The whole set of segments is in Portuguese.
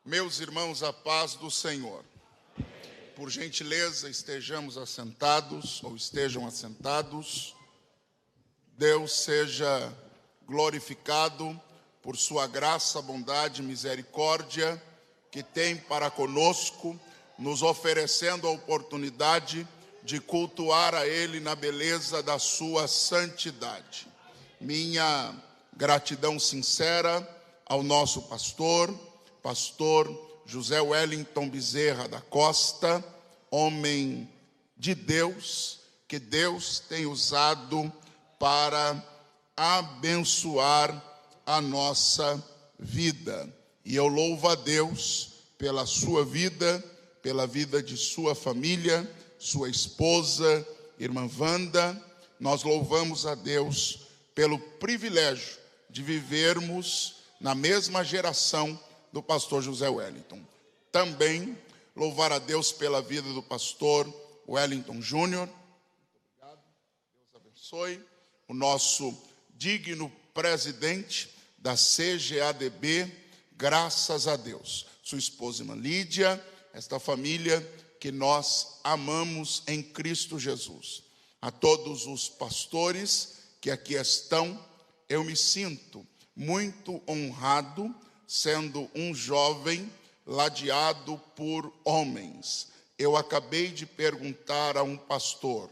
Meus irmãos, a paz do Senhor. Por gentileza, estejamos assentados, ou estejam assentados. Deus seja glorificado por sua graça, bondade e misericórdia que tem para conosco, nos oferecendo a oportunidade de cultuar a Ele na beleza da sua santidade. Minha gratidão sincera ao nosso pastor José Wellington Bezerra da Costa, homem de Deus, que Deus tem usado para abençoar a nossa vida. E eu louvo a Deus pela sua vida, pela vida de sua família, sua esposa, irmã Wanda. Nós louvamos a Deus pelo privilégio de vivermos na mesma geração do pastor José Wellington. Também louvar a Deus pela vida do pastor Wellington Júnior. Obrigado, Deus abençoe. O nosso digno presidente da CGADB, graças a Deus. Sua esposa, irmã Lídia, esta família que nós amamos em Cristo Jesus. A todos os pastores que aqui estão, eu me sinto muito honrado, sendo um jovem ladeado por homens. Eu acabei de perguntar a um pastor: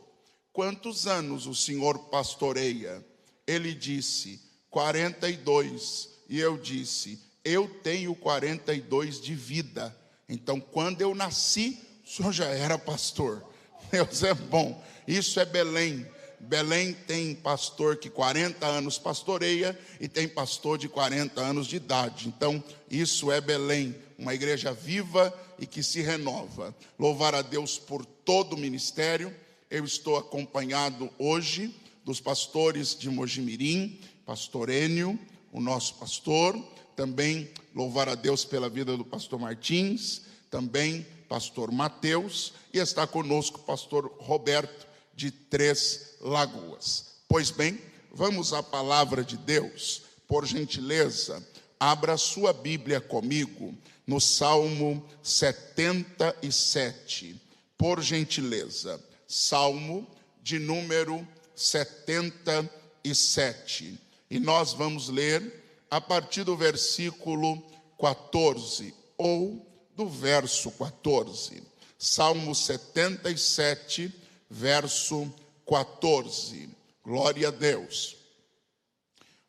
quantos anos o senhor pastoreia? Ele disse, 42. E eu disse, eu tenho 42 de vida. Então, quando eu nasci, o senhor já era pastor. Deus é bom. Isso é Belém. Belém tem pastor que 40 anos pastoreia e tem pastor de 40 anos de idade. Então, isso é Belém, uma igreja viva e que se renova. Louvar a Deus por todo o ministério. Eu estou acompanhado hoje dos pastores de Mojimirim, pastor Enio, o nosso pastor. Também louvar a Deus pela vida do pastor Martins, também pastor Mateus, e está conosco o pastor Roberto, de Três Lagoas. Pois bem, vamos à palavra de Deus. Por gentileza, abra sua Bíblia comigo no Salmo 77. Por gentileza, Salmo de número 77. E nós vamos ler a partir do versículo 14, ou do verso 14. Salmo 77, verso 14. Glória a Deus.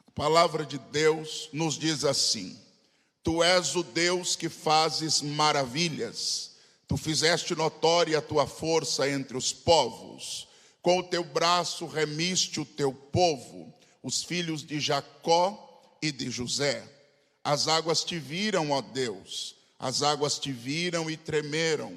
A palavra de Deus nos diz assim: Tu és o Deus que fazes maravilhas. Tu fizeste notória a tua força entre os povos. Com o teu braço remiste o teu povo, os filhos de Jacó e de José. As águas te viram, ó Deus, as águas te viram e tremeram.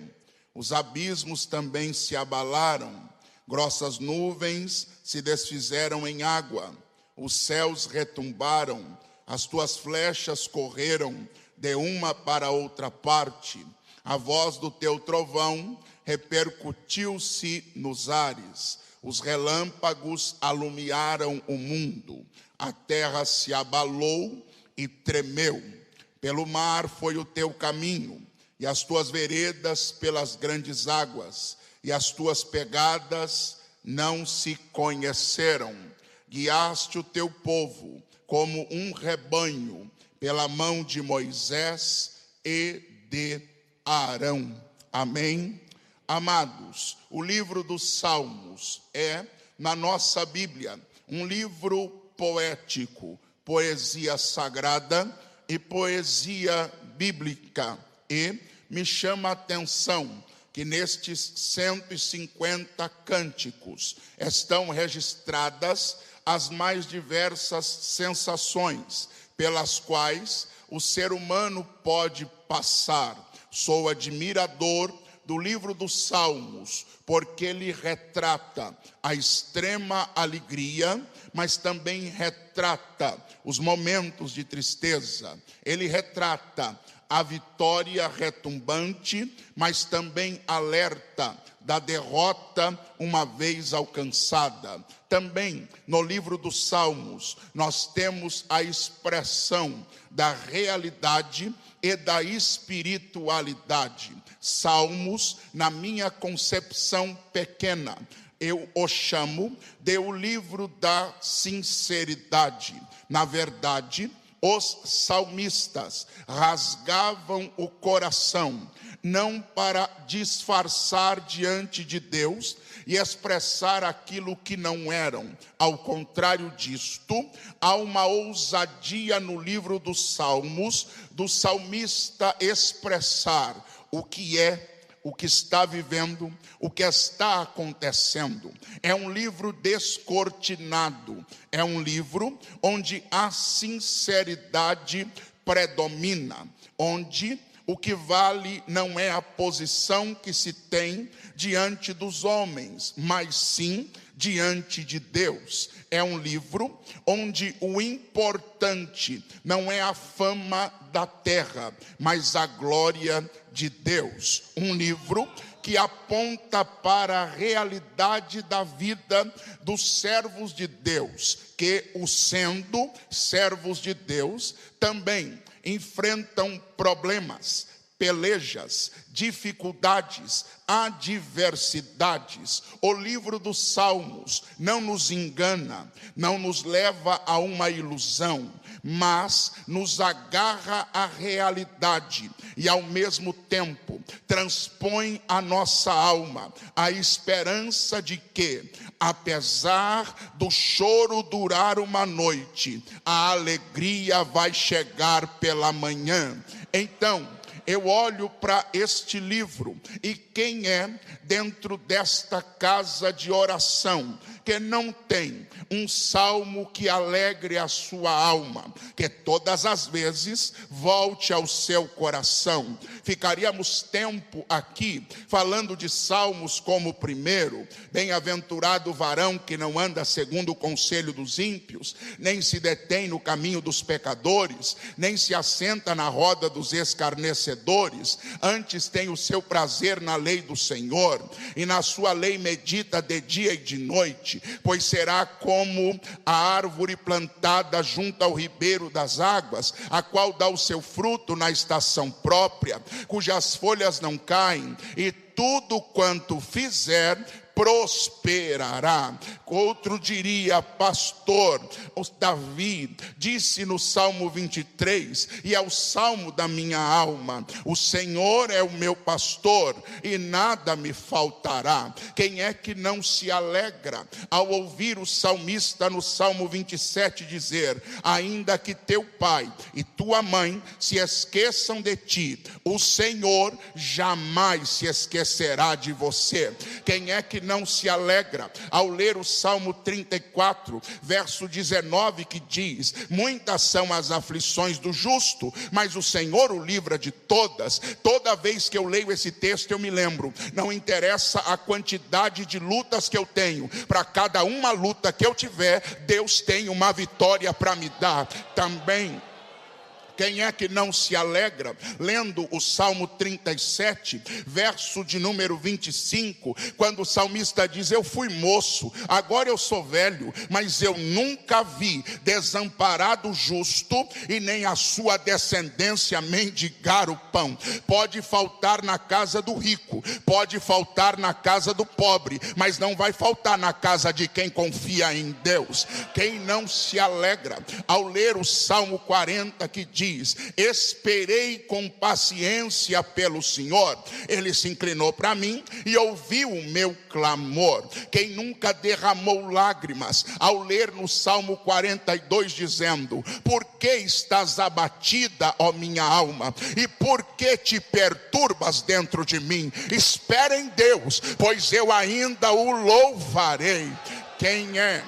Os abismos também se abalaram, grossas nuvens se desfizeram em água, os céus retumbaram, as tuas flechas correram de uma para outra parte. A voz do teu trovão repercutiu-se nos ares, os relâmpagos alumiaram o mundo, a terra se abalou e tremeu. Pelo mar foi o teu caminho, e as tuas veredas pelas grandes águas, e as tuas pegadas não se conheceram. Guiaste o teu povo como um rebanho pela mão de Moisés e de Arão. Amém? Amados, o livro dos Salmos é, na nossa Bíblia, um livro poético, poesia sagrada e poesia bíblica. E me chama a atenção que nestes 150 cânticos estão registradas as mais diversas sensações pelas quais o ser humano pode passar. Sou admirador do livro dos Salmos, porque ele retrata a extrema alegria, mas também retrata os momentos de tristeza. Ele retrata a vitória retumbante, mas também alerta da derrota uma vez alcançada. Também no livro dos Salmos nós temos a expressão da realidade e da espiritualidade. Salmos, na minha concepção pequena, eu o chamo de o livro da sinceridade. Na verdade, os salmistas rasgavam o coração, não para disfarçar diante de Deus e expressar aquilo que não eram. Ao contrário disto, há uma ousadia no livro dos Salmos, do salmista expressar o que é, o que está vivendo, o que está acontecendo. É um livro descortinado, é um livro onde a sinceridade predomina, onde o que vale não é a posição que se tem diante dos homens, mas sim diante de Deus. É um livro onde o importante não é a fama da terra, mas a glória de Deus. Um livro que aponta para a realidade da vida dos servos de Deus, que, sendo servos de Deus, também enfrentam problemas, pelejas, dificuldades, adversidades. O livro dos Salmos não nos engana, não nos leva a uma ilusão, mas nos agarra à realidade e ao mesmo tempo transpõe a nossa alma a esperança de que, apesar do choro durar uma noite, a alegria vai chegar pela manhã. Então, eu olho para este livro e quem é dentro desta casa de oração que não tem um salmo que alegre a sua alma, que todas as vezes volte ao seu coração. Ficaríamos tempo aqui falando de salmos como o primeiro: bem-aventurado o varão que não anda segundo o conselho dos ímpios, nem se detém no caminho dos pecadores, nem se assenta na roda dos escarnecedores, antes tem o seu prazer na lei do Senhor, e na sua lei medita de dia e de noite. Pois será como a árvore plantada junto ao ribeiro das águas, a qual dá o seu fruto na estação própria, cujas folhas não caem, e tudo quanto fizer prosperará. Outro diria: pastor, Davi disse no Salmo 23, e é o salmo da minha alma: o Senhor é o meu pastor e nada me faltará. Quem é que não se alegra ao ouvir o salmista no Salmo 27 dizer: ainda que teu pai e tua mãe se esqueçam de ti, o Senhor jamais se esquecerá de você. Quem é que não se alegra ao ler o Salmo 34, verso 19, que diz: muitas são as aflições do justo, mas o Senhor o livra de todas. Toda vez que eu leio esse texto eu me lembro, não interessa a quantidade de lutas que eu tenho, para cada uma luta que eu tiver, Deus tem uma vitória para me dar também. Quem é que não se alegra lendo o Salmo 37, verso de número 25, quando o salmista diz: eu fui moço, agora eu sou velho, mas eu nunca vi desamparado justo e nem a sua descendência mendigar o pão. Pode faltar na casa do rico, pode faltar na casa do pobre, mas não vai faltar na casa de quem confia em Deus. Quem não se alegra ao ler o Salmo 40, que diz: esperei com paciência pelo Senhor, ele se inclinou para mim e ouviu o meu clamor. Quem nunca derramou lágrimas ao ler no Salmo 42 dizendo: por que estás abatida, ó minha alma, e por que te perturbas dentro de mim? Espera em Deus, pois eu ainda o louvarei. Quem é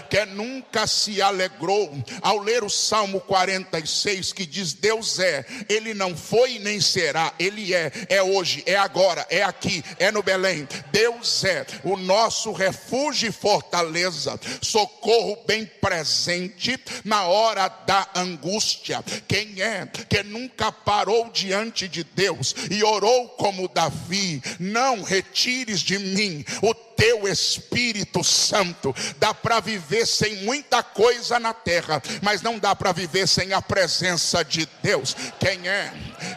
que nunca se alegrou ao ler o Salmo 46, que diz: Deus é, Ele não foi nem será, Ele é hoje, é agora, é aqui, é no Belém. Deus é o nosso refúgio e fortaleza, socorro bem presente na hora da angústia. Quem é que nunca parou diante de Deus e orou como Davi: não retires de mim o teu Espírito Santo? Dá para viver sem muita coisa na terra, mas não dá para viver sem a presença de Deus. Quem é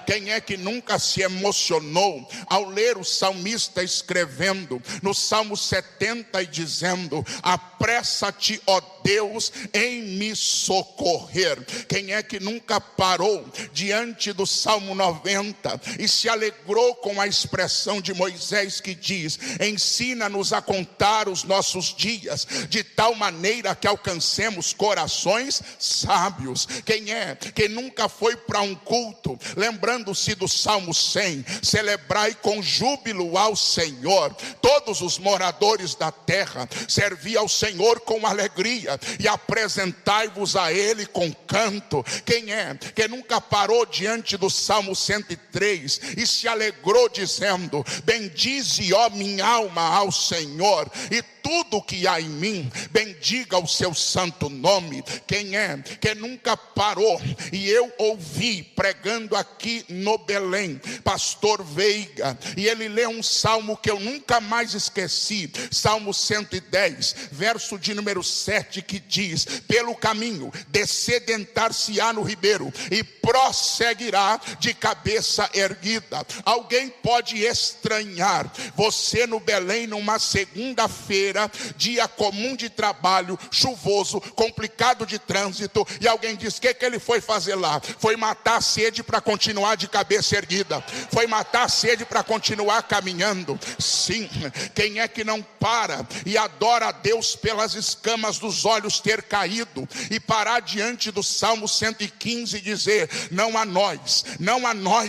Quem é que nunca se emocionou ao ler o salmista escrevendo no Salmo 70 e dizendo: apressa-te, ó Deus, em me socorrer? Quem é que nunca parou diante do Salmo 90 e se alegrou com a expressão de Moisés que diz: ensina-nos a contar os nossos dias de tal maneira que alcancemos corações sábios? Quem é que nunca foi para um culto lembrando-se do Salmo 100: celebrai com júbilo ao Senhor todos os moradores da terra, servi ao Senhor com alegria e apresentai-vos a Ele com canto? Quem é que nunca parou diante do Salmo 103 e se alegrou dizendo: bendize, ó minha alma, ao Senhor, e tudo que há em mim, bendiga o seu santo nome? Quem é que nunca parou? E eu ouvi pregando aqui no Belém, pastor Veiga, e ele lê um salmo que eu nunca mais esqueci, Salmo 110, verso de número 7, que diz: pelo caminho descedentar-se-á no ribeiro e prosseguirá de cabeça erguida. Alguém pode estranhar você no Belém numa segunda-feira, dia comum de trabalho, chuvoso, complicado de trânsito, e alguém diz: o que ele foi fazer lá? Foi matar a sede para continuar de cabeça erguida, foi matar a sede para continuar caminhando. Sim, quem é que não para e adora a Deus pelas escamas dos olhos ter caído e parar diante do Salmo 115 e dizer: não a nós,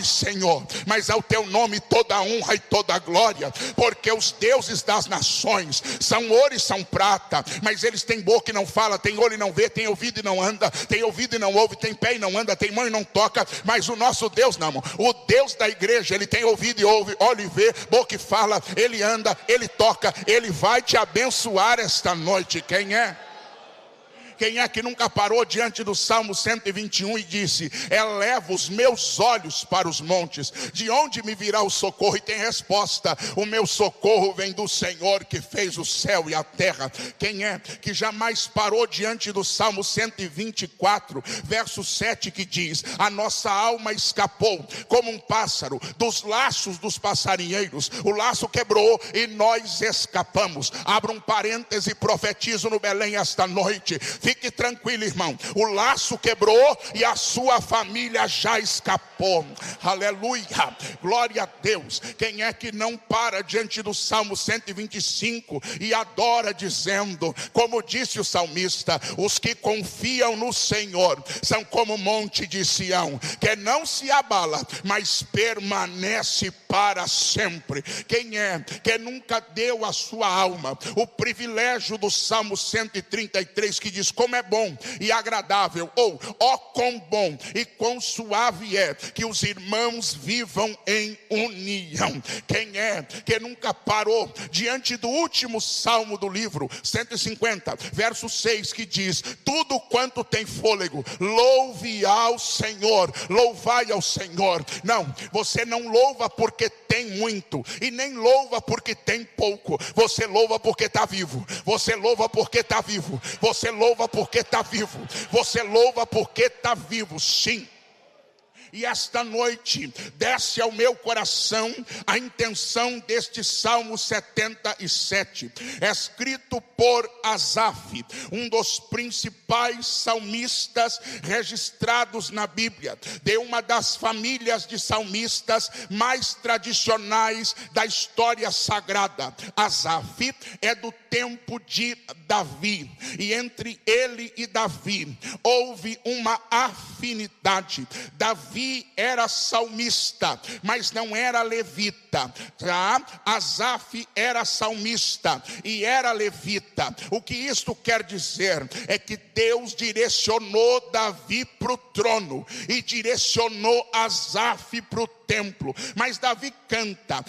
Senhor, mas ao teu nome toda a honra e toda a glória, porque os deuses das nações são ouro e são prata, mas eles têm boca e não fala, têm olho e não vê, têm ouvido e não anda, têm ouvido e não ouve, têm pé e não anda, têm mão e não toca. Mas o nosso Deus não, o Deus da igreja, ele tem ouvido e ouve, olho e vê, boca e fala, ele anda, ele toca, ele vai te abençoar esta noite. Quem é? Quem é que nunca parou diante do Salmo 121 e disse: eleva os meus olhos para os montes, de onde me virá o socorro? E tem resposta: o meu socorro vem do Senhor que fez o céu e a terra. Quem é que jamais parou diante do Salmo 124, verso 7, que diz: a nossa alma escapou como um pássaro dos laços dos passarinheiros, o laço quebrou e nós escapamos. Abra um parêntese e profetizo no Belém esta noite: fique tranquilo, irmão, o laço quebrou e a sua família já escapou. Aleluia, glória a Deus. Quem é que não para diante do Salmo 125 e adora dizendo, como disse o salmista: os que confiam no Senhor são como o monte de Sião, que não se abala, mas permanece para sempre? Quem é que nunca deu à sua alma o privilégio do Salmo 133, que diz: como é bom e agradável, ou ó quão bom e quão suave é que os irmãos vivam em união? Quem é que nunca parou diante do último salmo do livro, 150, verso 6, que diz: tudo quanto tem fôlego, louve ao Senhor, louvai ao Senhor? Não, você não louva porque tem muito, e nem louva porque tem pouco. Você louva porque está vivo, você louva porque está vivo, você louva porque está vivo, você louva porque está vivo, sim. E esta noite desce ao meu coração a intenção deste Salmo 77, escrito por Asaf, um dos principais salmistas registrados na Bíblia, de uma das famílias de salmistas mais tradicionais da história sagrada. Asaf é do tempo de Davi, e entre ele e Davi houve uma afinidade. Davi era salmista, mas não era levita, tá? Asaf era salmista e era levita. O que isto quer dizer é que Deus direcionou Davi para o trono e direcionou Asaf para o templo. Mas Davi canta,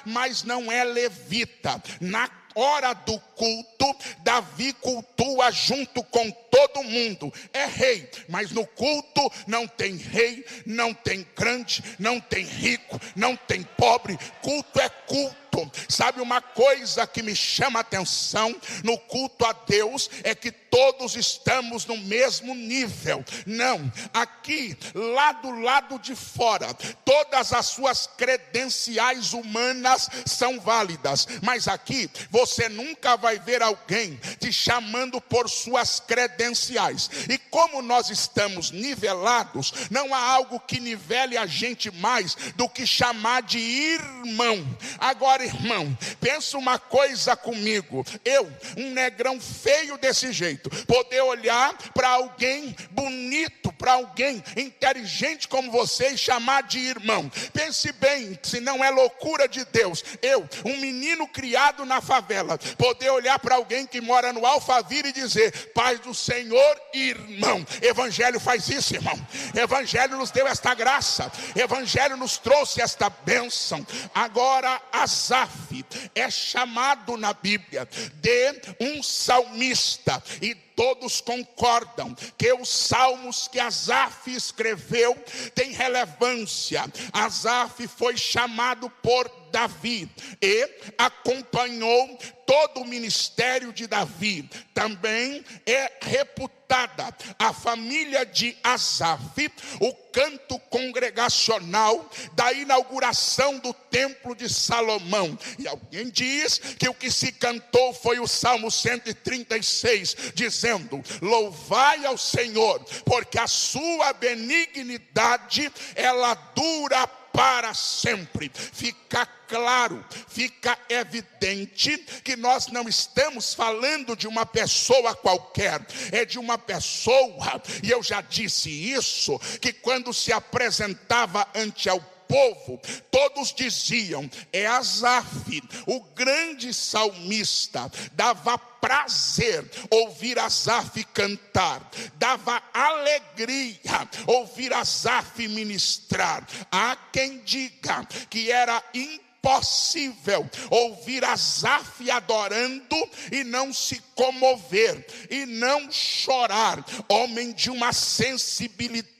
mas não é levita. Na hora do culto, Davi cultua junto com todo mundo. É rei, mas no culto não tem rei, não tem grande, não tem rico, não tem pobre. Culto é culto. culto. Sabe uma coisa que me chama a atenção no culto a Deus? É que todos estamos no mesmo nível. Não, aqui, lá do lado de fora, todas as suas credenciais humanas são válidas, mas aqui você nunca vai ver alguém te chamando por suas credenciais. E como nós estamos nivelados, não há algo que nivele a gente mais do que chamar de irmão. Agora, irmão, pensa uma coisa comigo. Eu, um negrão feio desse jeito, poder olhar para alguém bonito, para alguém inteligente como você e chamar de irmão. Pense bem, se não é loucura de Deus. Eu, um menino criado na favela, poder olhar para alguém que mora no Alphaville e dizer: paz do Senhor, irmão. Evangelho faz isso, irmão. Evangelho nos deu esta graça. Evangelho nos trouxe esta bênção. Agora, Asaf é chamado na Bíblia de um salmista, e todos concordam que os salmos que Asaf escreveu têm relevância. Asaf foi chamado por Davi e acompanhou todo o ministério de Davi. Também é reputada a família de Asaf o canto congregacional da inauguração do templo de Salomão. E alguém diz que o que se cantou foi o Salmo 136, dizendo: louvai ao Senhor, porque a sua benignidade ela dura para sempre. Fica claro, fica evidente que nós não estamos falando de uma pessoa qualquer, é de uma pessoa, e eu já disse isso, que quando se apresentava ante ao povo, todos diziam: é Asaf, o grande salmista. Dava prazer ouvir Asaf cantar, dava alegria ouvir Asaf ministrar. Há quem diga que era impossível ouvir Asaf adorando e não se comover e não chorar. Homem de uma sensibilidade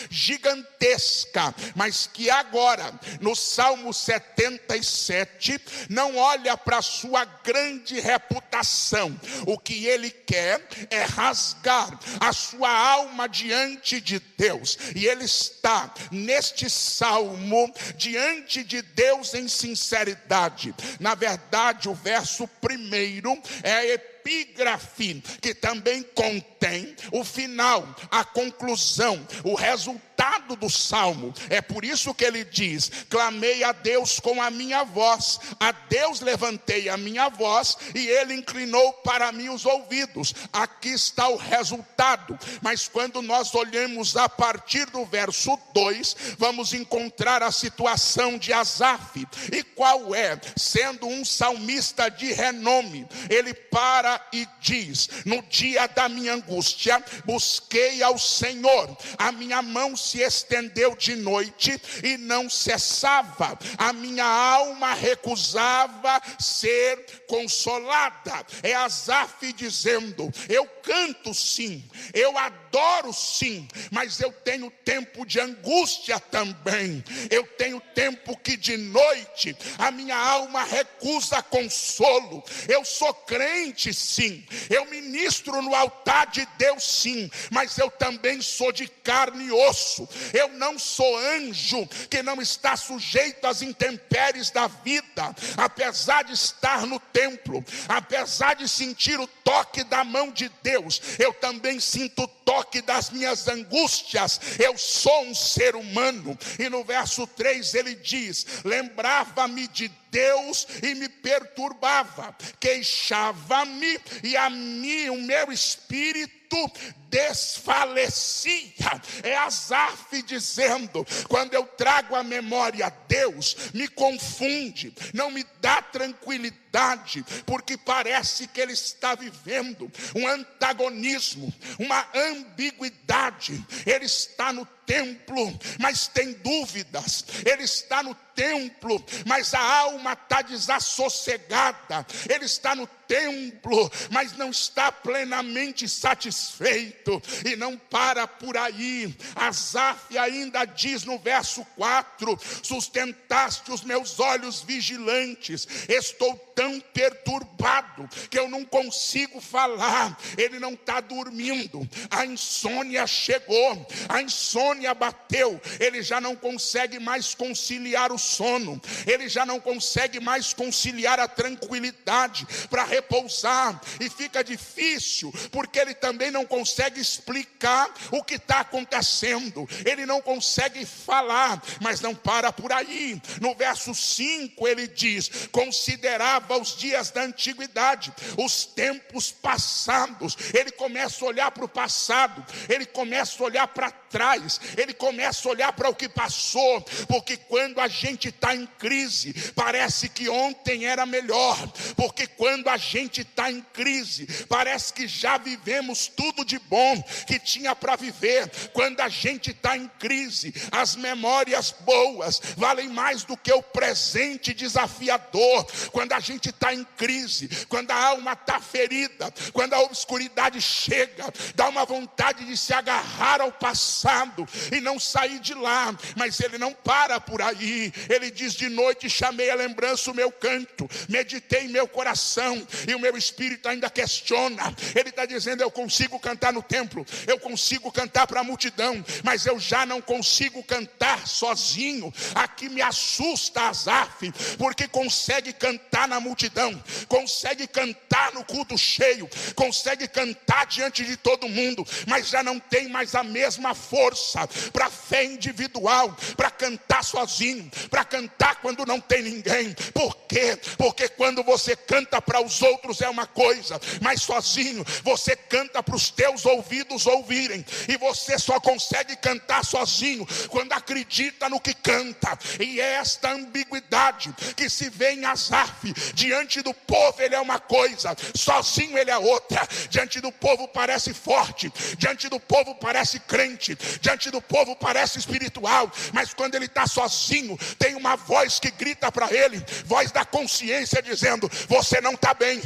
gigantesca, mas que agora no Salmo 77 não olha para a sua grande reputação. O que ele quer é rasgar a sua alma diante de Deus, e ele está neste salmo diante de Deus em sinceridade. Na verdade, o verso primeiro é a epígrafe, que também contém o final, a conclusão, o resultado do salmo. É por isso que ele diz: clamei a Deus com a minha voz, a Deus levantei a minha voz, e ele inclinou para mim os ouvidos. Aqui está o resultado. Mas quando nós olhamos a partir do verso 2, vamos encontrar a situação de Asaf. E qual é? Sendo um salmista de renome, ele para e diz: no dia da minha angústia busquei ao Senhor, a minha mão se estendeu de noite e não cessava, a minha alma recusava ser consolada. É Asaf dizendo: eu canto sim, eu adoro sim, mas eu tenho tempo de angústia também. Eu tenho tempo que de noite a minha alma recusa consolo. Eu sou crente sim, eu ministro no altar de Deus sim, mas eu também sou de carne e osso. Eu não sou anjo que não está sujeito às intempéries da vida. Apesar de estar no templo, apesar de sentir o toque da mão de Deus, eu também sinto o toque das minhas angústias. Eu sou um ser humano. E no verso 3 ele diz: lembrava-me de Deus e me perturbava, queixava-me e a mim o meu espírito desfalecia. É Asaf dizendo: quando eu trago a memória a Deus, me confunde, não me dá tranquilidade, porque parece que ele está vivendo um antagonismo, uma ambiguidade. Ele está no templo, mas tem dúvidas. Ele está no templo, mas a alma está desassossegada. Ele está no templo, mas não está plenamente satisfeito. feito. E não para por aí. Asaf ainda diz no verso 4: sustentaste os meus olhos vigilantes. Estou tão perturbado que eu não consigo falar. Ele não está dormindo. A insônia chegou, a insônia bateu. Ele já não consegue mais conciliar o sono, ele já não consegue mais conciliar a tranquilidade para repousar. E fica difícil, porque ele também não consegue explicar o que está acontecendo. Ele não consegue falar, mas não para por aí. No verso 5 ele diz: considerava os dias da antiguidade, os tempos passados. Ele começa a olhar para o passado, ele começa a olhar para trás, ele começa a olhar para o que passou, porque quando a gente está em crise, parece que ontem era melhor, porque quando a gente está em crise, parece que já vivemos tudo de bom que tinha para viver. Quando a gente está em crise, as memórias boas valem mais do que o presente desafiador. Quando a gente está em crise, quando a alma está ferida, quando a obscuridade chega, dá uma vontade de se agarrar ao passado e não sair de lá. Mas ele não para por aí. Ele diz: de noite chamei a lembrança o meu canto, meditei em meu coração, e o meu espírito ainda questiona. Ele está dizendo: eu consigo cantar no templo, eu consigo cantar para a multidão, mas eu já não consigo cantar sozinho. Aqui me assusta Asaf, porque consegue cantar na multidão, consegue cantar no culto cheio, consegue cantar diante de todo mundo, mas já não tem mais a mesma força para fé individual, para cantar sozinho, para cantar quando não tem ninguém. Por quê? Porque quando você canta para os outros é uma coisa, mas sozinho você canta para os teus ouvidos ouvirem, e você só consegue cantar sozinho quando acredita no que canta. E é esta ambiguidade que se vê em Asaf. Diante do povo ele é uma coisa, sozinho ele é outra. Diante do povo parece forte, diante do povo parece crente, diante do povo parece espiritual, mas quando ele está sozinho, tem uma voz que grita para ele, voz da consciência dizendo: você não está bem.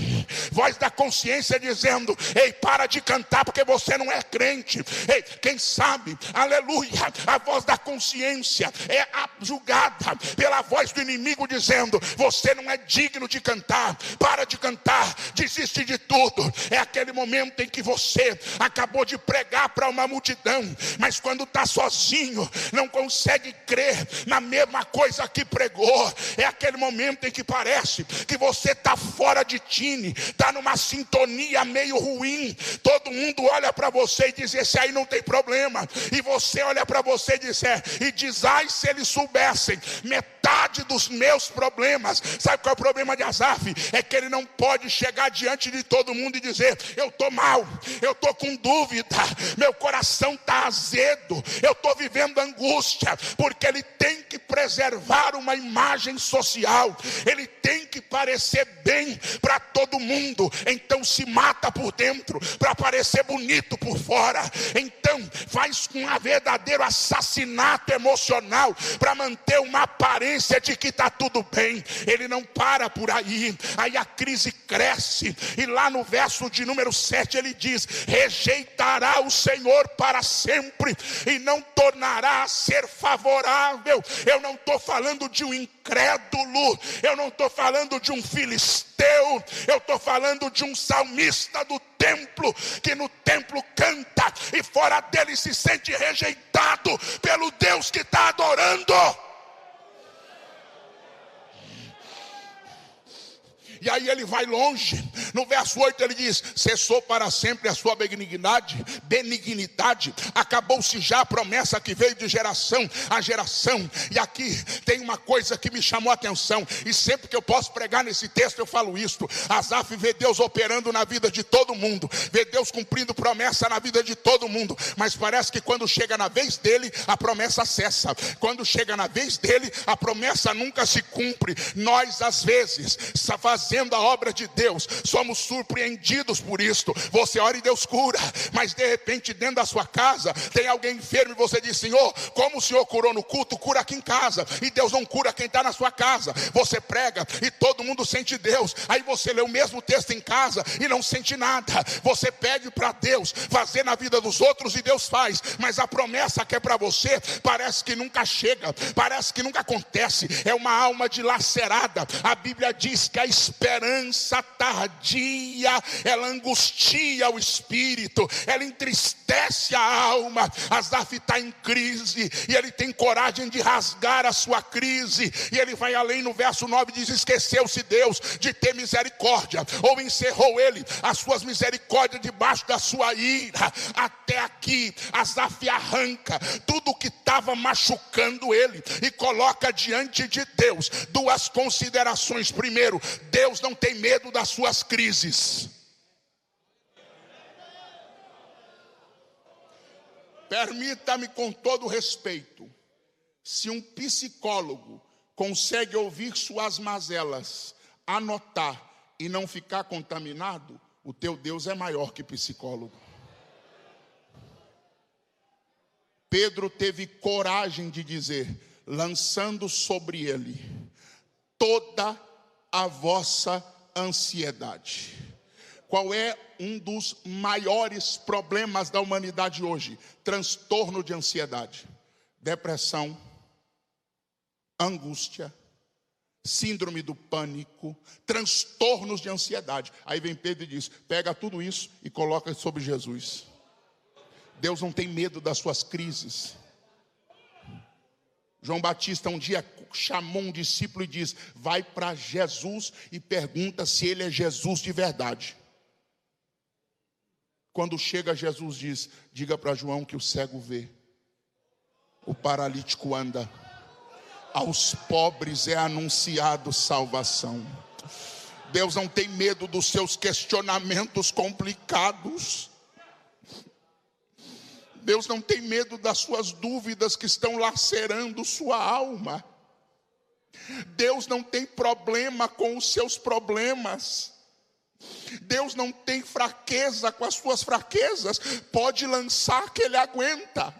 Voz da consciência dizendo: ei, para de cantar porque você não é crente. Ei, quem sabe, aleluia, a voz da consciência é julgada pela voz do inimigo dizendo: você não é digno de cantar, para de cantar, desiste de tudo. É aquele momento em que você acabou de pregar para uma multidão, mas quando está sozinho não consegue crer na mesma coisa que pregou. É aquele momento em que parece que você está fora de tine, está numa sintonia meio ruim. Todo mundo olha para você e diz: esse aí não tem problema. E você olha para você e diz: ai, se eles soubessem metade dos meus problemas. Sabe qual é o problema de Asaf? É que ele não pode chegar diante de todo mundo e dizer: eu estou mal, eu estou com dúvida, meu coração está azedo, eu estou vivendo angústia. Porque ele tem que preservar uma imagem social, ele tem que parecer bem para todo mundo. Então se mata por dentro para parecer bonito por fora. Então faz um verdadeiro assassinato emocional para manter uma aparência de que está tudo bem. Ele não para por aí. Aí a crise cresce, e lá no verso de número 7 ele diz: rejeitará o Senhor para sempre e não tornará a ser favorável. Eu não estou falando de um incrédulo, eu não estou falando de um filisteu, eu estou falando de um salmista do templo, que no templo canta e fora dele se sente rejeitado pelo Deus que está adorando. E aí ele vai longe. No verso 8 ele diz: cessou para sempre a sua benignidade, acabou-se já a promessa que veio de geração a geração. E aqui tem uma coisa que me chamou a atenção, e sempre que eu posso pregar nesse texto eu falo isto. Asaf vê Deus operando na vida de todo mundo, vê Deus cumprindo promessa na vida de todo mundo, mas parece que quando chega na vez dele, a promessa cessa. Quando chega na vez dele, a promessa nunca se cumpre. Nós às vezes, fazendo a obra de Deus, somos somos surpreendidos por isto. Você ora e Deus cura, mas de repente dentro da sua casa tem alguém enfermo e você diz: Senhor, como o Senhor curou no culto, cura aqui em casa. E Deus não cura quem está na sua casa. Você prega e todo mundo sente Deus. Aí você lê o mesmo texto em casa e não sente nada. Você pede para Deus fazer na vida dos outros e Deus faz, mas a promessa que é para você parece que nunca chega, parece que nunca acontece. É uma alma dilacerada. A Bíblia diz que a esperança tardia, ela angustia o espírito, ela entristece a alma. Asaf está em crise e ele tem coragem de rasgar a sua crise, e ele vai além no verso 9, diz: esqueceu-se Deus de ter misericórdia, ou encerrou ele as suas misericórdias debaixo da sua ira. Até aqui Asaf arranca tudo que estava machucando ele e coloca diante de Deus duas considerações. Primeiro, Deus não tem medo das suas crises. Permita-me, com todo respeito, se um psicólogo consegue ouvir suas mazelas, anotar e não ficar contaminado, o teu Deus é maior que psicólogo. Pedro teve coragem de dizer, lançando sobre ele toda a vossa ansiedade. Qual é um dos maiores problemas da humanidade hoje? Transtorno de ansiedade, depressão, angústia, síndrome do pânico, transtornos de ansiedade. Aí vem Pedro e diz: pega tudo isso e coloca sobre Jesus. Deus não tem medo das suas crises. João Batista um dia chamou um discípulo e diz: vai para Jesus e pergunta se ele é Jesus de verdade. Quando chega Jesus diz: diga para João que o cego vê, o paralítico anda, aos pobres é anunciado salvação. Deus não tem medo dos seus questionamentos complicados. Deus não tem medo das suas dúvidas que estão lacerando sua alma. Deus não tem problema com os seus problemas. Deus não tem fraqueza com as suas fraquezas. Pode lançar que Ele aguenta.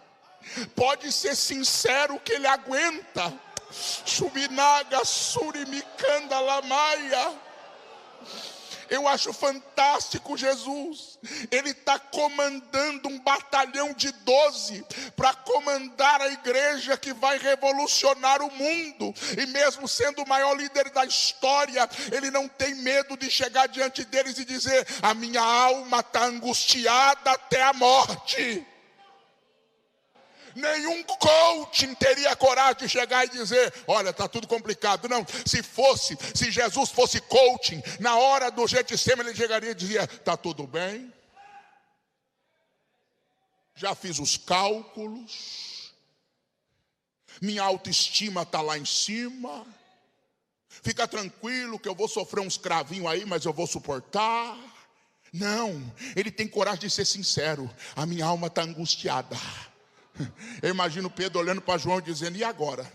Pode ser sincero que Ele aguenta. Subinaga surimicanda lamaia. Eu acho fantástico Jesus. Ele está comandando um batalhão de 12 para comandar a igreja que vai revolucionar o mundo. E mesmo sendo o maior líder da história, ele não tem medo de chegar diante deles e dizer: a minha alma está angustiada até a morte. Nenhum coaching teria coragem de chegar e dizer: olha, está tudo complicado. Não, se Jesus fosse coaching, na hora do Getsemane ele chegaria e dizia: está tudo bem, já fiz os cálculos, minha autoestima está lá em cima, fica tranquilo que eu vou sofrer uns cravinhos aí, mas eu vou suportar. Não, ele tem coragem de ser sincero: a minha alma está angustiada. Eu imagino Pedro olhando para João e dizendo: e agora?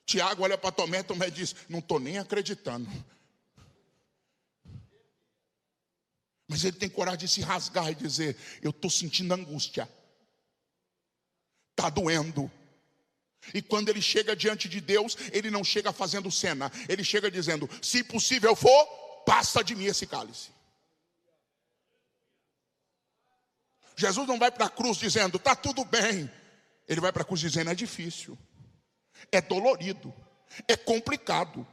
Tiago olha para Tomé, Tomé diz: não estou nem acreditando. Mas ele tem coragem de se rasgar e dizer: eu estou sentindo angústia, está doendo. E quando ele chega diante de Deus, ele não chega fazendo cena, ele chega dizendo: se possível for, passa de mim esse cálice. Jesus não vai para a cruz dizendo: está tudo bem. Ele vai para a cruz dizendo: é difícil, é dolorido, é complicado.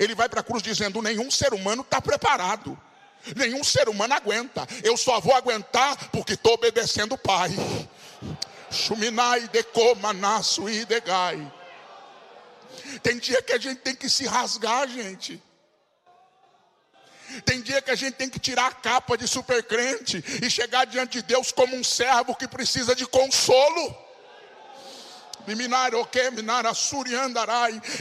Ele vai para a cruz dizendo: nenhum ser humano está preparado, nenhum ser humano aguenta. Eu só vou aguentar porque estou obedecendo o Pai. Shuminai decoma nasu idegai. Tem dia que a gente tem que se rasgar, gente. Tem dia que a gente tem que tirar a capa de supercrente e chegar diante de Deus como um servo que precisa de consolo.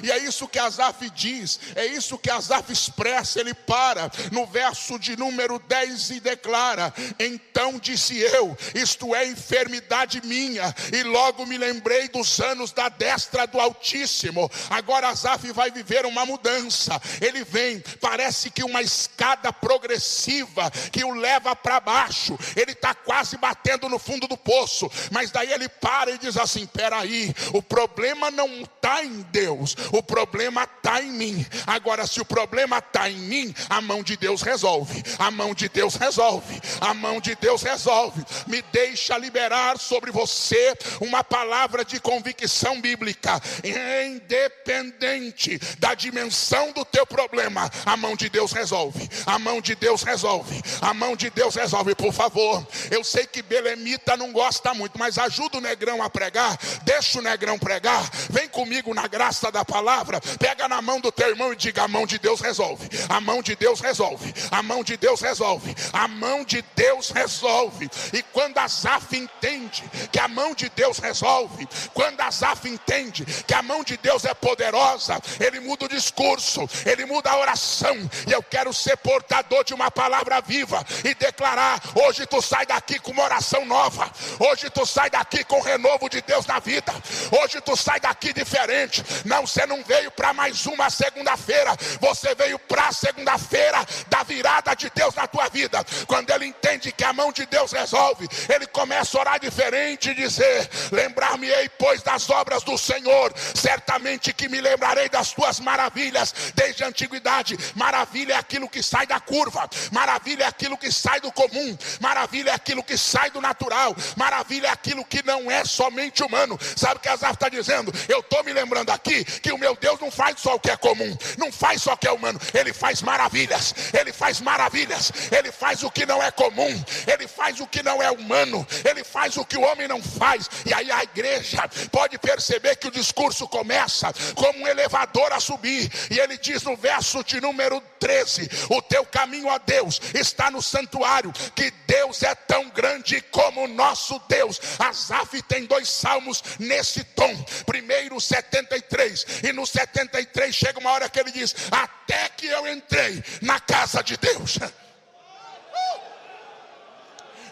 E é isso que Asaf diz, é isso que Asaf expressa. Ele para no verso de número 10 e declara: então disse eu, isto é enfermidade minha, e logo me lembrei dos anos da destra do Altíssimo. Agora Asaf vai viver uma mudança. Ele vem, parece que uma escada progressiva que o leva para baixo. Ele está quase batendo no fundo do poço, mas daí ele para e diz assim: peraí, o problema não está em Deus, o problema está em mim. Agora, se o problema está em mim, a mão de Deus resolve, a mão de Deus resolve, a mão de Deus resolve. Me deixa liberar sobre você uma palavra de convicção bíblica. Independente da dimensão do teu problema, a mão de Deus resolve, a mão de Deus resolve, a mão de Deus resolve. Por favor, eu sei que belemita não gosta muito, mas ajuda o negrão a pregar, deixa o negrão pregar, vem comigo na graça da palavra, pega na mão do teu irmão e diga: a mão de Deus resolve, a mão de Deus resolve, a mão de Deus resolve, a mão de Deus resolve. E quando Asaf entende que a mão de Deus resolve, quando Asaf entende que a mão de Deus é poderosa, ele muda o discurso, ele muda a oração. E eu quero ser portador de uma palavra viva e declarar: hoje tu sai daqui com uma oração nova, hoje tu sai daqui com o renovo de Deus na vida, hoje tu sai daqui diferente. Não, você não veio para mais uma segunda-feira, você veio para a segunda-feira da virada de Deus na tua vida. Quando ele entende que a mão de Deus resolve, ele começa a orar diferente e dizer: lembrar-me-ei, pois, das obras do Senhor, certamente que me lembrarei das tuas maravilhas desde a antiguidade. Maravilha é aquilo que sai da curva, maravilha é aquilo que sai do comum, maravilha é aquilo que sai do natural, maravilha é aquilo que não é somente humano. Sabe o que Asaf está dizendo? Eu estou me lembrando aqui que o meu Deus não faz só o que é comum, não faz só o que é humano, ele faz maravilhas, ele faz maravilhas, ele faz o que não é comum, ele faz o que não é humano, ele faz o que o homem não faz. E aí a igreja pode perceber que o discurso começa como um elevador a subir, e ele diz no verso de número 13: o teu caminho, ó Deus, está no santuário, que Deus é tão grande como o nosso Deus. Asaf tem 2 salmos nesse tom. Primeiro 73, e no 73 chega uma hora que ele diz: até que eu entrei na casa de Deus.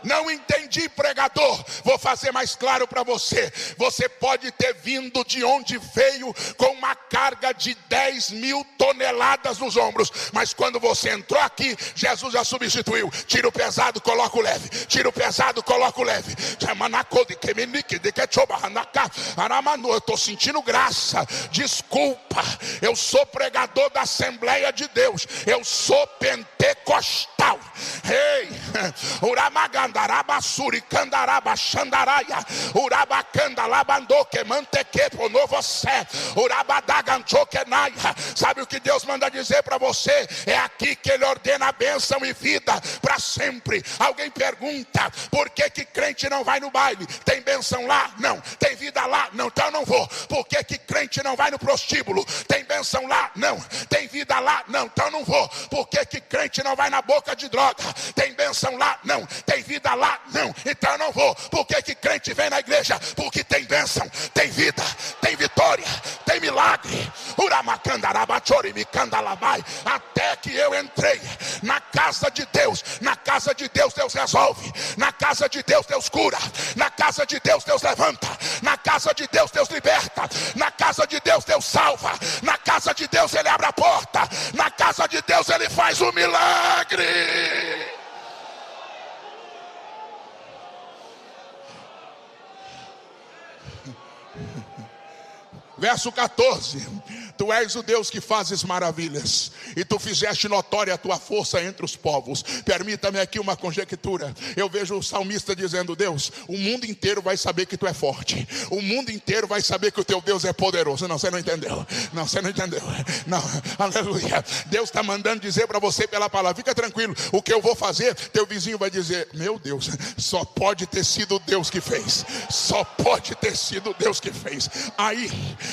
Não entendi, pregador. Vou fazer mais claro para você. Você pode ter vindo de onde veio com uma carga de 10.000 toneladas nos ombros, mas quando você entrou aqui, Jesus já substituiu. Tira o pesado, coloca o leve. Tira o pesado, coloca o leve. Eu estou sentindo graça. Desculpa, eu sou pregador da Assembleia de Deus, eu sou pentecostal. Ei, Uramagandarabassuri, Candarabachandaraia, Urabacandalabandoque, Mantequepo, Novocé, Urabadaganchoquenaia. Sabe o que Deus manda dizer para você? É aqui que Ele ordena a bênção e vida para sempre. Alguém pergunta: por que crente não vai no baile? Tem bênção lá? Não. Tem vida lá? Não. Então eu não vou. Por que crente não vai no prostíbulo? Tem bênção lá? Não. Tem vida lá? Não. Então eu não vou. Por que crente não vai na boca de droga? Tem bênção lá? Não. Tem vida lá? Não. Então eu não vou. Por que crente vem na igreja? Porque tem bênção, tem vida, tem vitória, tem milagre. Até que eu entrei na casa de Deus. Na casa de Deus, Deus resolve. Na casa de Deus, Deus cura. Na casa de Deus, Deus levanta. Na casa de Deus, Deus liberta. Na casa de Deus, Deus salva. Na casa de Deus, Ele abre a porta. Na casa de Deus, Ele faz o milagre. Verso 14: tu és o Deus que fazes maravilhas, e tu fizeste notória a tua força entre os povos. Permita-me aqui uma conjectura. Eu vejo o salmista dizendo: Deus, o mundo inteiro vai saber que tu é forte, o mundo inteiro vai saber que o teu Deus é poderoso. Não, você não entendeu. Não, você não entendeu. Não, aleluia. Deus está mandando dizer para você pela palavra: fica tranquilo, o que eu vou fazer, teu vizinho vai dizer: meu Deus, só pode ter sido Deus que fez. Só pode ter sido Deus que fez. Aí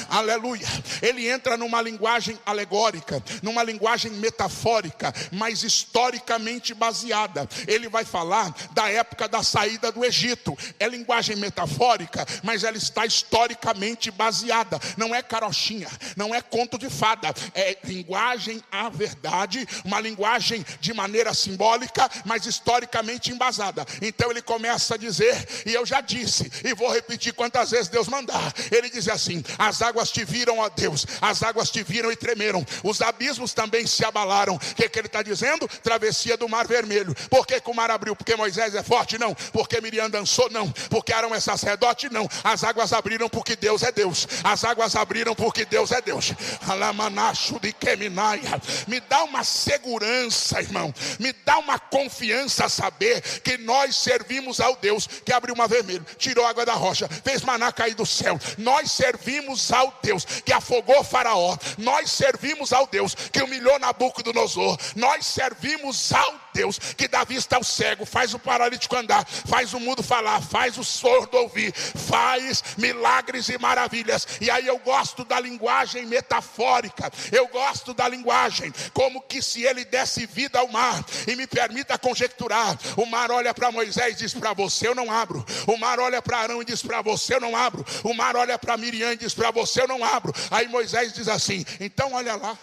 aleluia. Ele entra numa linguagem alegórica, numa linguagem metafórica, mas historicamente baseada. Ele vai falar da época da saída do Egito. É linguagem metafórica, mas ela está historicamente baseada. Não é carochinha, não é conto de fada. É linguagem à verdade, uma linguagem de maneira simbólica, mas historicamente embasada. Então ele começa a dizer, e eu já disse, e vou repetir quantas vezes Deus mandar. Ele diz assim: as águas te viram, ó Deus, as águas te viram e tremeram, os abismos também se abalaram. O que ele está dizendo? Travessia do Mar Vermelho. Por que o mar abriu? Porque Moisés é forte? Não. Porque Miriam dançou? Não. Porque Arão é sacerdote? Não. As águas abriram porque Deus é Deus. As águas abriram porque Deus é Deus. Alamanacho de Keminaia. Me dá uma segurança, irmão, me dá uma confiança a saber que nós servimos ao Deus que abriu o Mar Vermelho, tirou a água da rocha, fez maná cair do céu. Nós servimos ao Deus que afogou Faraó. Nós servimos ao Deus que humilhou Nabucodonosor. Nós servimos ao Deus que dá vista ao cego, faz o paralítico andar, faz o mudo falar, faz o sordo ouvir, faz milagres e maravilhas. E aí eu gosto da linguagem metafórica, eu gosto da linguagem como que se ele desse vida ao mar. E me permita conjecturar: o mar olha para Moisés e diz: para você eu não abro. O mar olha para Arão e diz: para você eu não abro. O mar olha para Miriam e diz: para você eu não abro. Aí Moisés diz assim: então olha lá.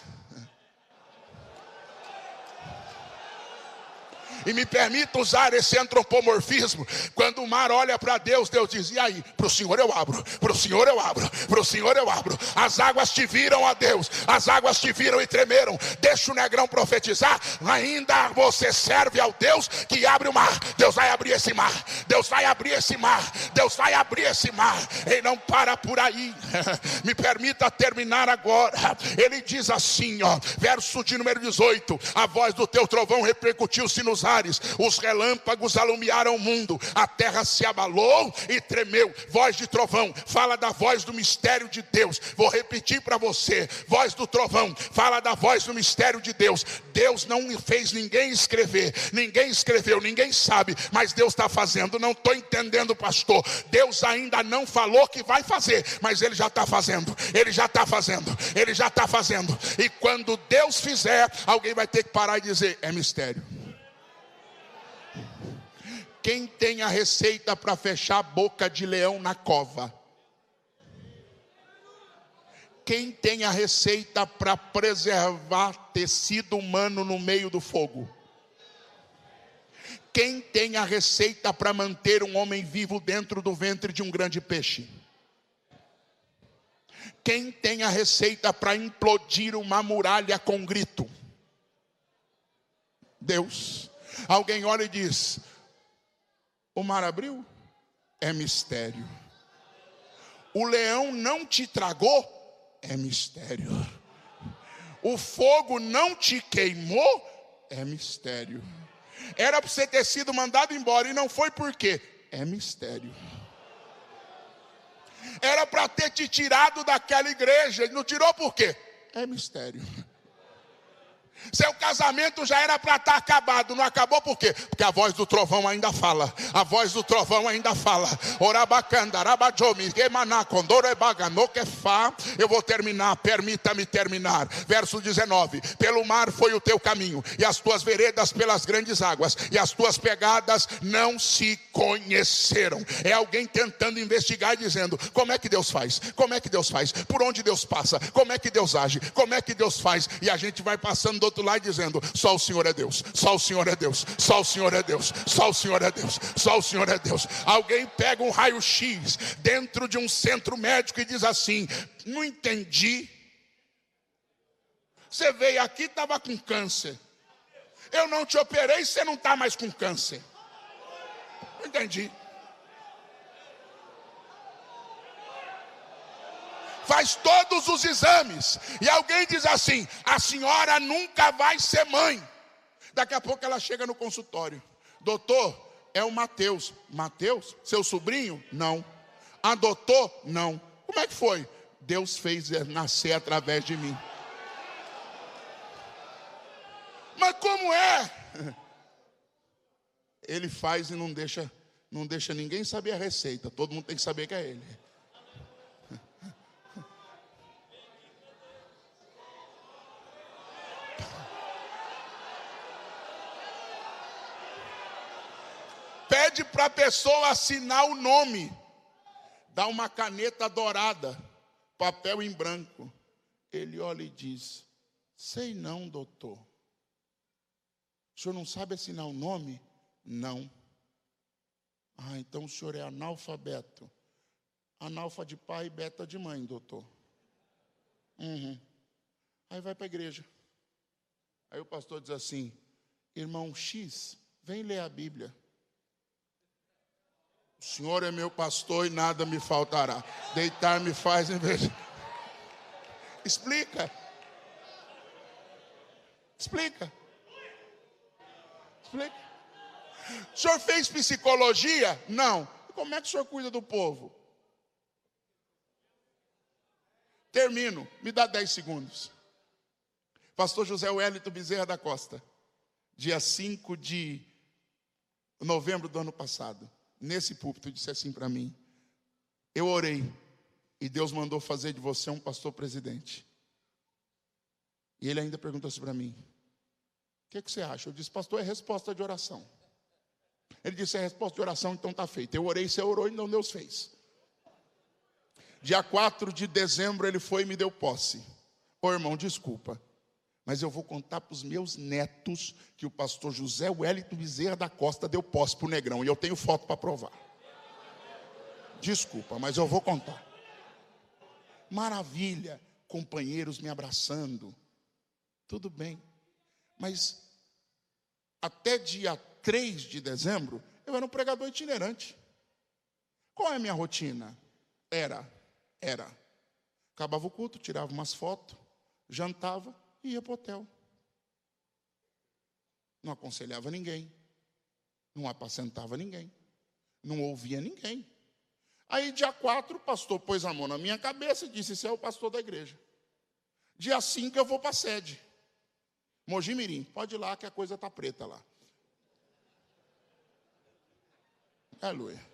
E me permita usar esse antropomorfismo. Quando o mar olha para Deus, Deus diz: e aí? Para o Senhor eu abro, para o Senhor eu abro, para o Senhor eu abro. As águas te viram, ó Deus, as águas te viram e tremeram. Deixa o negrão profetizar. Ainda você serve ao Deus que abre o mar. Deus vai abrir esse mar, Deus vai abrir esse mar, Deus vai abrir esse mar. Ele não para por aí. Me permita terminar agora. Ele diz assim, ó, verso de número 18: a voz do teu trovão repercutiu-se nos ares, os relâmpagos alumiaram o mundo, a terra se abalou e tremeu. Voz de trovão fala da voz do mistério de Deus. Vou repetir para você: voz do trovão fala da voz do mistério de Deus. Deus não fez ninguém escrever, ninguém escreveu, ninguém sabe, mas Deus está fazendo. Não estou entendendo, pastor. Deus ainda não falou que vai fazer, mas Ele já está fazendo, Ele já está fazendo, Ele já está fazendo. E quando Deus fizer, alguém vai ter que parar e dizer: é mistério. Quem tem a receita para fechar a boca de leão na cova? Quem tem a receita para preservar tecido humano no meio do fogo? Quem tem a receita para manter um homem vivo dentro do ventre de um grande peixe? Quem tem a receita para implodir uma muralha com grito? Deus. Alguém olha e diz: o mar abriu? É mistério. O leão não te tragou? É mistério. O fogo não te queimou? É mistério. Era para você ter sido mandado embora e não foi por quê? É mistério. Era para ter te tirado daquela igreja e não tirou por quê? É mistério. Seu casamento já era para estar acabado, não acabou por quê? Porque a voz do trovão ainda fala. A voz do trovão ainda fala. Eu vou terminar, permita-me terminar. Verso 19: pelo mar foi o teu caminho, e as tuas veredas pelas grandes águas, e as tuas pegadas não se conheceram. É alguém tentando investigar, dizendo: como é que Deus faz? Como é que Deus faz? Por onde Deus passa? Como é que Deus age? Como é que Deus faz? E a gente vai passando do outro lado dizendo: só o Senhor é Deus, só o Senhor é Deus, só o Senhor é Deus, só o Senhor é Deus, só o Senhor é Deus. Alguém pega um raio-x dentro de um centro médico e diz assim: não entendi. Você veio aqui e estava com câncer. Eu não te operei, você não está mais com câncer. Não entendi. Faz todos os exames e alguém diz assim: a senhora nunca vai ser mãe. Daqui a pouco ela chega no consultório: doutor, é o Mateus. Mateus? Seu sobrinho? Não. Adotou? Não. Como é que foi? Deus fez nascer através de mim. Mas como é? Ele faz e não deixa ninguém saber a receita. Todo mundo tem que saber que é ele. para a pessoa assinar o nome. Dá uma caneta dourada, papel em branco. Ele olha e diz: sei não, doutor. O senhor não sabe assinar o nome? Não. Ah, então o senhor é analfabeto. Analfa de pai e beta de mãe, doutor. Aí vai para a igreja. Aí o pastor diz assim: irmão X, vem ler a Bíblia. O senhor é meu pastor e nada me faltará. Deitar me faz em vez. Explica. Explica. Explica. O senhor fez psicologia? Não. Como é que o senhor cuida do povo? Termino. Me dá 10 segundos. Pastor José Wellington Bezerra da Costa. Dia 5 de novembro do ano passado. Nesse púlpito, disse assim para mim: eu orei e Deus mandou fazer de você um pastor presidente. E ele ainda perguntou assim para mim: o que você acha? Eu disse: pastor, é resposta de oração. Ele disse: é resposta de oração, então está feito. Eu orei, você orou, então Deus fez. Dia 4 de dezembro ele foi e me deu posse. Ô irmão, desculpa, mas eu vou contar para os meus netos que o pastor José Wellington Bezerra da Costa deu posse para o Negrão. E eu tenho foto para provar. Desculpa, mas eu vou contar. Maravilha, companheiros me abraçando. Tudo bem. Mas até dia 3 de dezembro, eu era um pregador itinerante. Qual é a minha rotina? Era. Acabava o culto, tirava umas fotos, jantava e ia para o hotel. Não aconselhava ninguém, não apacentava ninguém, não ouvia ninguém. Aí dia 4 o pastor pôs a mão na minha cabeça e disse: esse é o pastor da igreja. Dia 5 eu vou para a sede. Mogi Mirim, pode ir lá que a coisa está preta lá. Aleluia.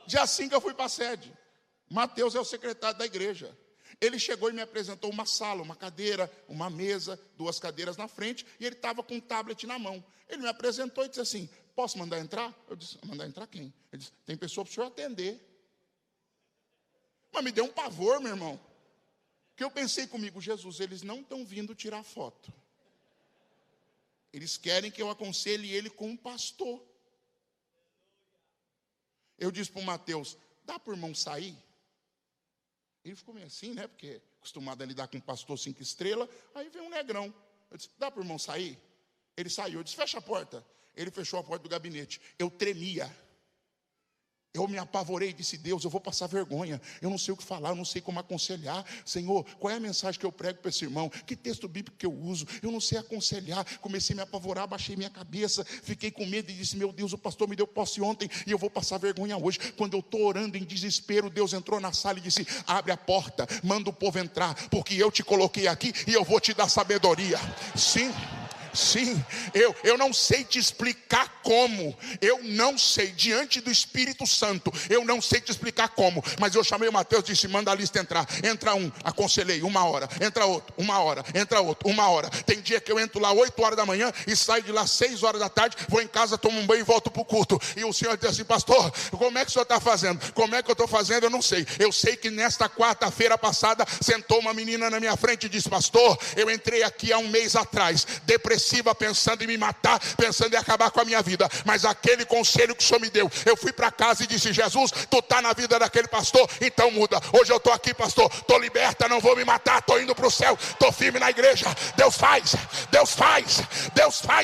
Dia 5 eu fui para a sede. Mateus é o secretário da igreja. Ele chegou e me apresentou uma sala, uma cadeira, uma mesa, 2 cadeiras na frente, e ele estava com um tablet na mão. Ele me apresentou e disse assim: posso mandar entrar? Eu disse: mandar entrar quem? Ele disse: tem pessoa para o senhor atender. Mas me deu um pavor, meu irmão. Que eu pensei comigo: Jesus, eles não estão vindo tirar foto. Eles querem que eu aconselhe ele com um pastor. Eu disse para o Mateus: dá para o irmão sair? Ele ficou meio assim, né? Porque acostumado a lidar com um pastor 5 estrelas. Aí veio um negrão. Eu disse: dá para o irmão sair? Ele saiu. Eu disse: fecha a porta. Ele fechou a porta do gabinete. Eu tremia. Eu me apavorei e disse: Deus, eu vou passar vergonha. Eu não sei o que falar, eu não sei como aconselhar. Senhor, qual é a mensagem que eu prego para esse irmão? Que texto bíblico que eu uso? Eu não sei aconselhar. Comecei a me apavorar, baixei minha cabeça, fiquei com medo e disse: meu Deus, o pastor me deu posse ontem e eu vou passar vergonha hoje. Quando eu estou orando em desespero, Deus entrou na sala e disse: abre a porta, manda o povo entrar, porque eu te coloquei aqui e eu vou te dar sabedoria. Sim, eu não sei te explicar como. Eu não sei, diante do Espírito Santo, eu não sei te explicar como. Mas eu chamei o Mateus e disse: manda a lista entrar. Entra um, aconselhei, 1 hora. Entra outro, 1 hora. Entra outro, 1 hora. Tem dia que eu entro lá 8 horas da manhã e saio de lá 6 horas da tarde. Vou em casa, tomo um banho e volto para o culto. E o senhor diz assim: pastor, como é que o senhor está fazendo? Como é que eu estou fazendo? Eu não sei. Eu sei que nesta quarta-feira passada sentou uma menina na minha frente e disse: pastor, eu entrei aqui há 1 mês atrás, depressiva, pensando em me matar, pensando em acabar com a minha vida, mas aquele conselho que o Senhor me deu, eu fui para casa e disse: Jesus, tu está na vida daquele pastor, então muda. Hoje eu estou aqui, pastor, estou liberta, não vou me matar, estou indo para o céu, estou firme na igreja. Deus faz,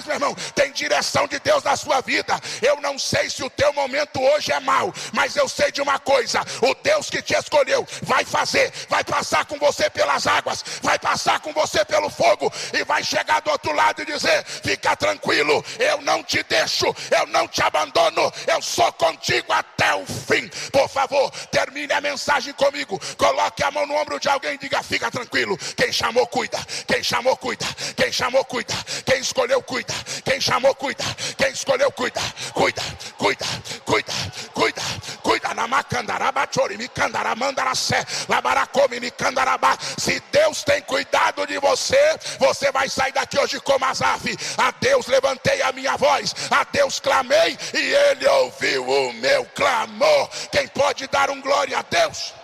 meu irmão. Tem direção de Deus na sua vida. Eu não sei se o teu momento hoje é mau, mas eu sei de uma coisa: o Deus que te escolheu vai fazer, vai passar com você pelas águas, vai passar com você pelo fogo e vai chegar do outro lado e dizer: fica tranquilo, eu não te deixo, eu não te abandono, eu sou contigo até o fim. Por favor, termine a mensagem comigo, coloque a mão no ombro de alguém e diga: fica tranquilo. Quem chamou cuida, quem chamou cuida, quem chamou cuida, quem escolheu cuida, quem chamou cuida, quem escolheu cuida, cuida, cuida, cuida, cuida, cuida na Se Deus tem cuidado de você, você vai sair daqui hoje como Asaf. A Deus levantei a minha voz, a Deus clamei e Ele ouviu o meu clamor. Quem pode dar um glória a Deus?